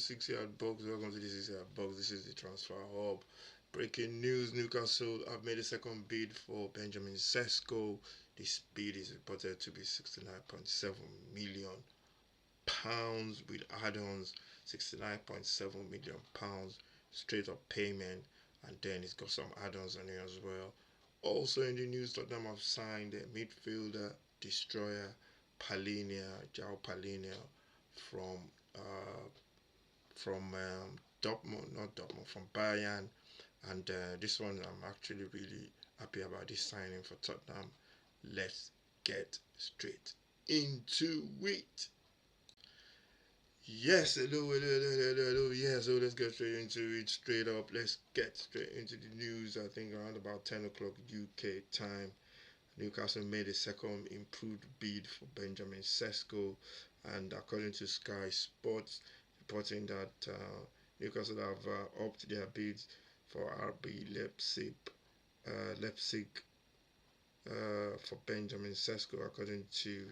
6 Yard Box. Welcome to the 6 Yard Box. This is the transfer hub. Breaking news: Newcastle have made a second bid for Benjamin Sesko. This bid is reported to be £69.7 million with add-ons. £69.7 million straight up payment, and then it's got some add-ons on it as well. Also in the news, Tottenham have signed a midfielder destroyer Palinha from uh, Dortmund, not Dortmund, from Bayern, and this one I'm actually really happy about this signing for Tottenham. Let's get straight into it. Yes, hello. Yeah, so let's get straight into it. Straight up, let's get straight into the news. I think around about 10 o'clock UK time, Newcastle made a second improved bid for Benjamin Sesko, and according to Sky Sports, reporting that Newcastle have upped their bids for RB Leipzig for Benjamin Sesko. According to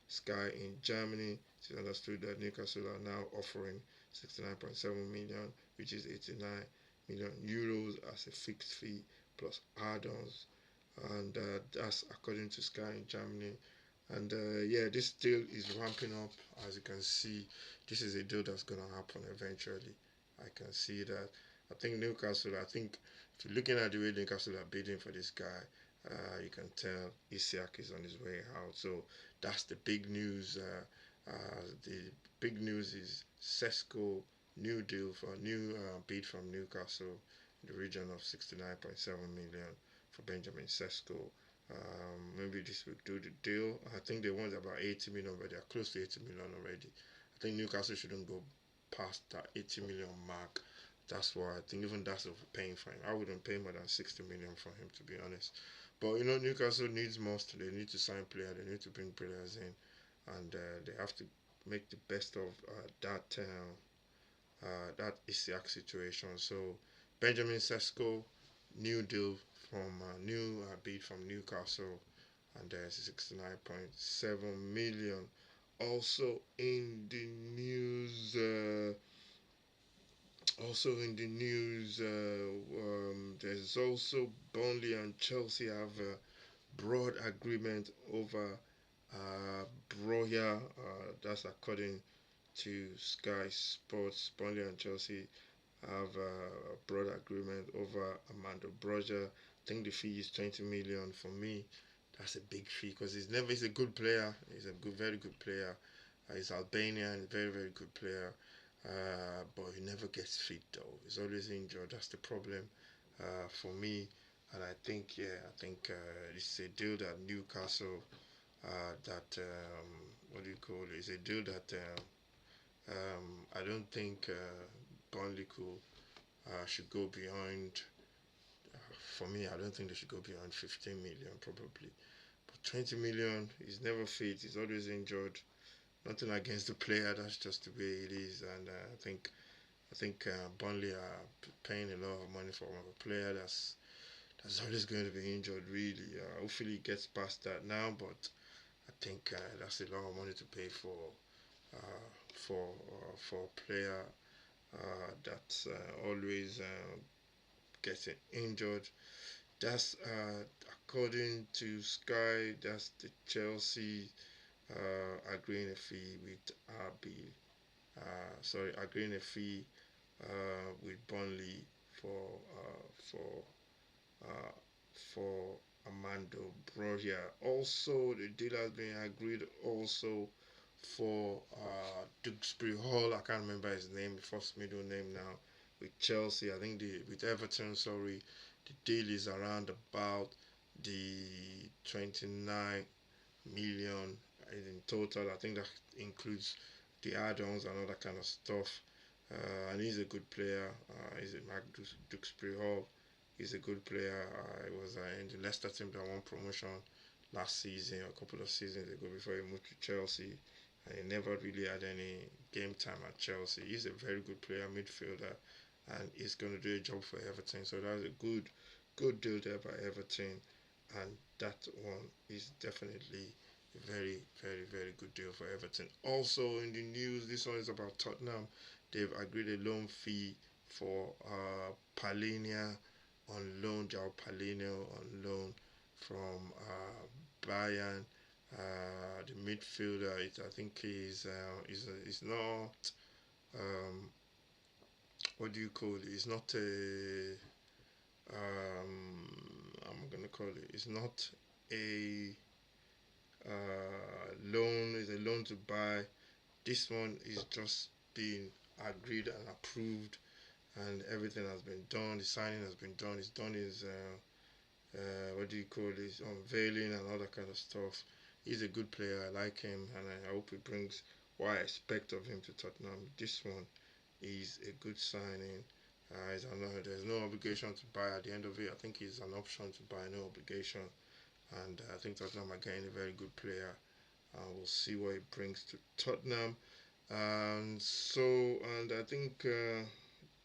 Sky in Germany, it's understood that Newcastle are now offering 69.7 million, which is 89 million euros as a fixed fee plus add-ons, and that's according to Sky in Germany. And this deal is ramping up. As you can see, this is a deal that's gonna happen eventually. I can see that. I think Newcastle. I think if you're looking at the way Newcastle are bidding for this guy, you can tell Isiak is on his way out. So that's the big news. The big news is Sesko new deal for a new bid from Newcastle in the region of 69.7 million for Benjamin Sesko. Maybe this will do the deal. I think they want about 80 million, but they're close to 80 million already. I think Newcastle shouldn't go past that 80 million mark. That's why I think even that's overpaying for him. I wouldn't pay more than 60 million for him, to be honest. But Newcastle needs most. They need to sign players. They need to bring players in, and they have to make the best of that Isiak situation. So Benjamin Sesko, new deal from new bid from Newcastle, and there's 69.7 million. Also in the news. There's also Burnley and Chelsea have a broad agreement over Broya. That's according to Sky Sports. Burnley and Chelsea have a broad agreement over Amanda Broja. I think the fee is 20 million. For me, that's a big fee because he's a good player. He's a very good player. He's Albanian, very very good player. But he never gets fit though. He's always injured. That's the problem for me. And I think this is a deal that Newcastle what do you call it? It's a deal that I don't think Burnley should go beyond. For me, I don't think they should go beyond 15 million probably. But 20 million, he's never fit. He's always injured. Nothing against the player. That's just the way it is. And I think Burnley are paying a lot of money for a player that's always going to be injured. Really, hopefully he gets past that now. But I think that's a lot of money to pay for a player that's always getting injured. That's according to Sky. That's the Chelsea agreeing a fee with agreeing a fee with Burnley uh, for Amando Broja. Also, the deal has been agreed also for Duxbury Hall. I can't remember his name, the first middle name now. With Chelsea, I think with Everton. Sorry, the deal is around about the 29 million in total. I think that includes the add-ons and all that kind of stuff. And he's a good player. He's a Mark Duxbury Hall. He's a good player. He was in the Leicester team that won promotion last season, a couple of seasons ago before he moved to Chelsea. And he never really had any game time at Chelsea. He's a very good player, midfielder, and he's going to do a job for Everton. So that's a good deal there by Everton, and that one is definitely a very, very, very good deal for Everton. Also in the news, this one is about Tottenham. they've agreed a loan fee for Palinha on loan, João Palinha on loan from Bayern. The midfielder, I think is not what do you call it? It's not a I'm gonna call it. It's not a loan. It's a loan to buy. This one is just being agreed and approved, and everything has been done. The signing has been done. It's done his what do you call it? Unveiling and all that kind of stuff. He's a good player. I like him, and I hope he brings what I expect of him to Tottenham. This one is a good signing. There's no obligation to buy at the end of it. I think it's an option to buy, no obligation. And I think Tottenham are getting a very good player. We'll see what he brings to Tottenham. And I think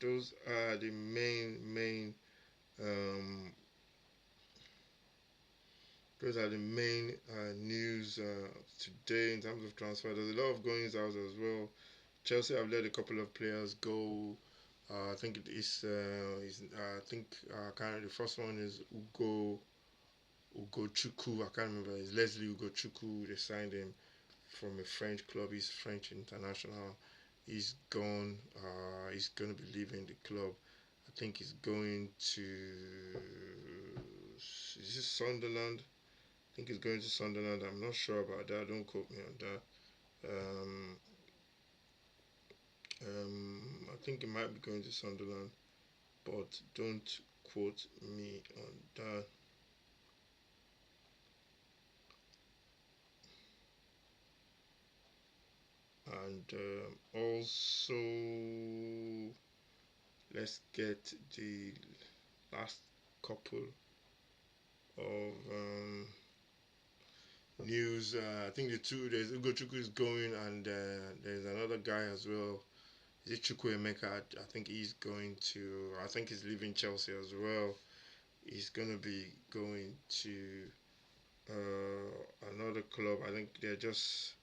those are the main um, news today in terms of transfer. There's a lot of goings out as well. Chelsea have let a couple of players go. I think it I think kind of the first one is Ugo Chuku. I can't remember. It's Leslie Ugo Chuku. They signed him from a French club. He's French international. He's gone. He's going to be leaving the club. I think he's going to. Is this Sunderland? I think he's going to Sunderland. I'm not sure about that. Don't quote me on that. Um, I think he might be going to Sunderland, but don't quote me on that. And also, let's get the last couple of news. I think there's Ugo Chukwu is going, and there's another guy as well. Is it Chukwuemeka? I think he's going to. I think he's leaving Chelsea as well. He's gonna be going to another club. I think they're just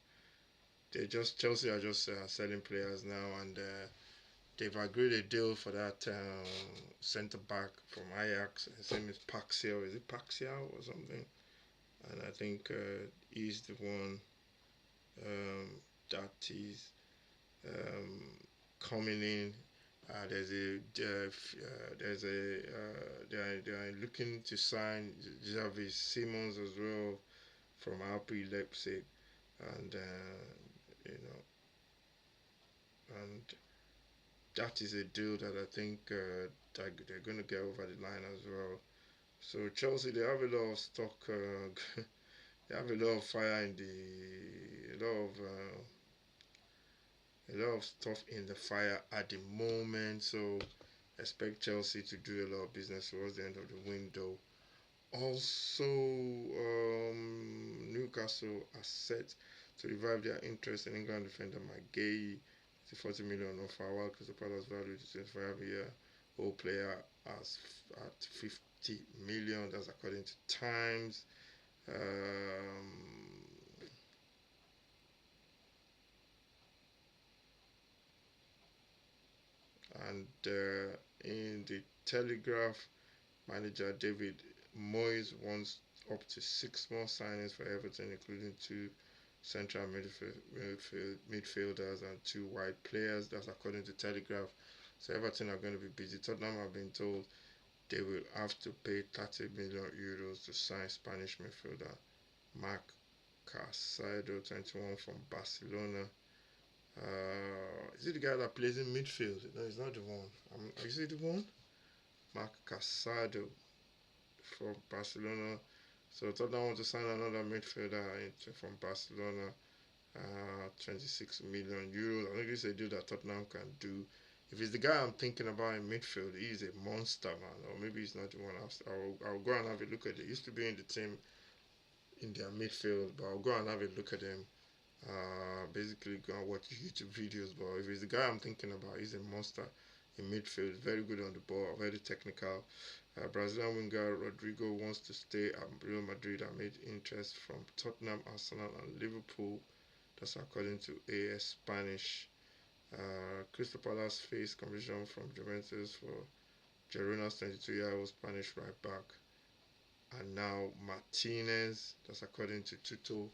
Chelsea are just selling players now, and they've agreed a deal for that centre back from Ajax. His name is Paxiao. Is it Paxiao or something? And I think he's the one that is um, coming in. They are looking to sign Javi Simons as well from RP Leipzig, and you know, and that is a deal that I think that they're going to get over the line as well. So Chelsea, they have a lot of stock. They have a lot of fire in the, a lot of stuff in the fire at the moment. So expect Chelsea to do a lot of business towards the end of the window. Also, Newcastle are set to revive their interest in England defender McGay. It's a 40 million offer, while Crystal Palace valued the 25-year old player as at 50 million. That's according to Times. And in the Telegraph, manager David Moyes wants up to 6 more signings for Everton, including 2 central midfielders and 2 wide players. That's according to Telegraph. So Everton are going to be busy. Tottenham have been told they will have to pay 30 million euros to sign Spanish midfielder Marc Casado, 21, from Barcelona. Is it the guy that plays in midfield? No, it's not the one. Is it the one? Marc Casado from Barcelona. So Tottenham want to sign another midfielder from Barcelona, 26 million euros. I think this is a deal that Tottenham can do. If it's the guy I'm thinking about in midfield, he's a monster, man. Or maybe he's not the one. I'll go and have a look at it. He used to be in the team in their midfield, but I'll go and have a look at him. Basically, go and watch YouTube videos. But if it's the guy I'm thinking about, he's a monster in midfield. Very good on the ball, very technical. Brazilian winger Rodrigo wants to stay at Real Madrid amid interest from Tottenham, Arsenal, and Liverpool. That's according to AS Spanish. Crystal Palace faced competition from Juventus for Girona's 22-year-old Spanish right back. And now Martinez, that's according to Tutto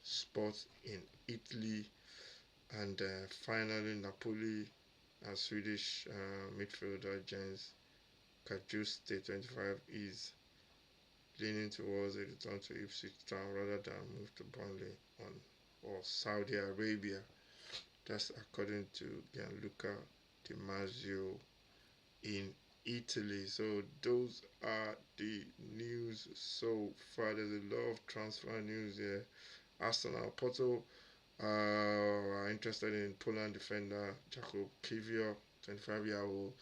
Sports in Italy. And finally, Napoli and Swedish midfielder Jens Kajuste, 25, is leaning towards a return to Ipswich Town rather than move to Burnley on or Saudi Arabia. That's according to Gianluca Di Marzio in Italy. So those are the news so far. There's a lot of transfer news here. Arsenal, Porto are interested in Poland defender Jakub Kiwior, 25-year-old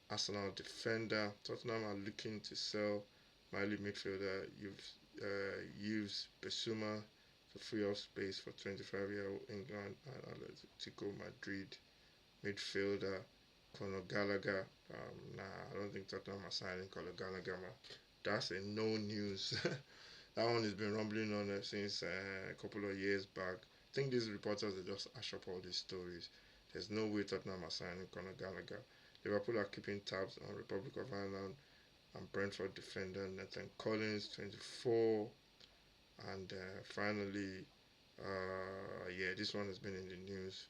Arsenal defender. Tottenham are looking to sell Mali midfielder Yves Bissouma to free up space for 25-year-old England and Atletico Madrid midfielder Conor Gallagher. I don't think Tottenham are signing Conor Gallagher. That's a no news. That one has been rumbling on since a couple of years back. I think these reporters they just ash up all these stories. There's no way Tottenham are signing Conor Gallagher. Liverpool are keeping tabs on Republic of Ireland and Brentford defender Nathan Collins, 24. And finally, yeah, this one has been in the news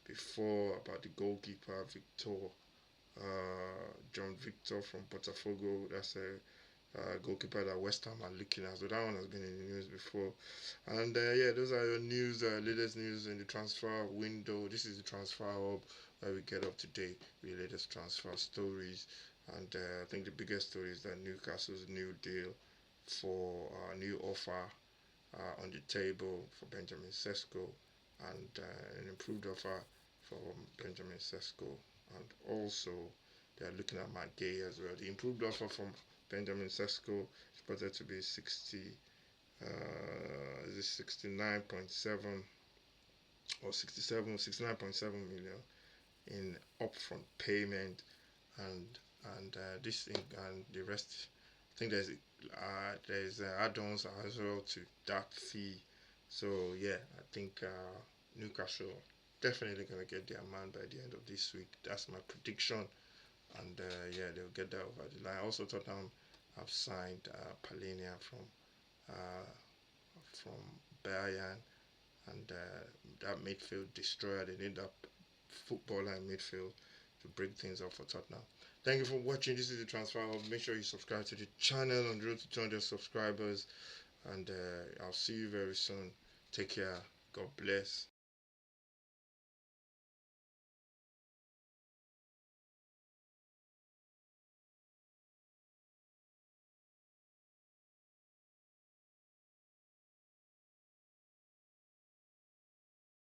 before about the goalkeeper Victor, John Victor from Botafogo. That's a goalkeeper that West Ham are looking at. So that one has been in the news before. And yeah, those are your news, latest news in the transfer window. This is the transfer hub where we get up to date with the latest transfer stories. And I think the biggest story is that Newcastle's new deal for new offer on the table for Benjamin Sesko and an improved offer for Benjamin Sesko. And also, they are looking at Matt Gay as well. The improved offer from Benjamin Sesko is projected to be 69.7 or 69.7 million in upfront payment, and this thing and the rest. I think there's add-ons as well to that fee. So yeah, I think Newcastle definitely gonna get their man by the end of this week. That's my prediction, and yeah, they'll get that over the line. Also, Tottenham have signed Palinha uh, from Bayern, and that midfield destroyer. They need that footballer in midfield to break things up for Tottenham. Thank you for watching. This is the Transfer Hub. Make sure you subscribe to the channel on the road to 200 subscribers, and I'll see you very soon. Take care. God bless.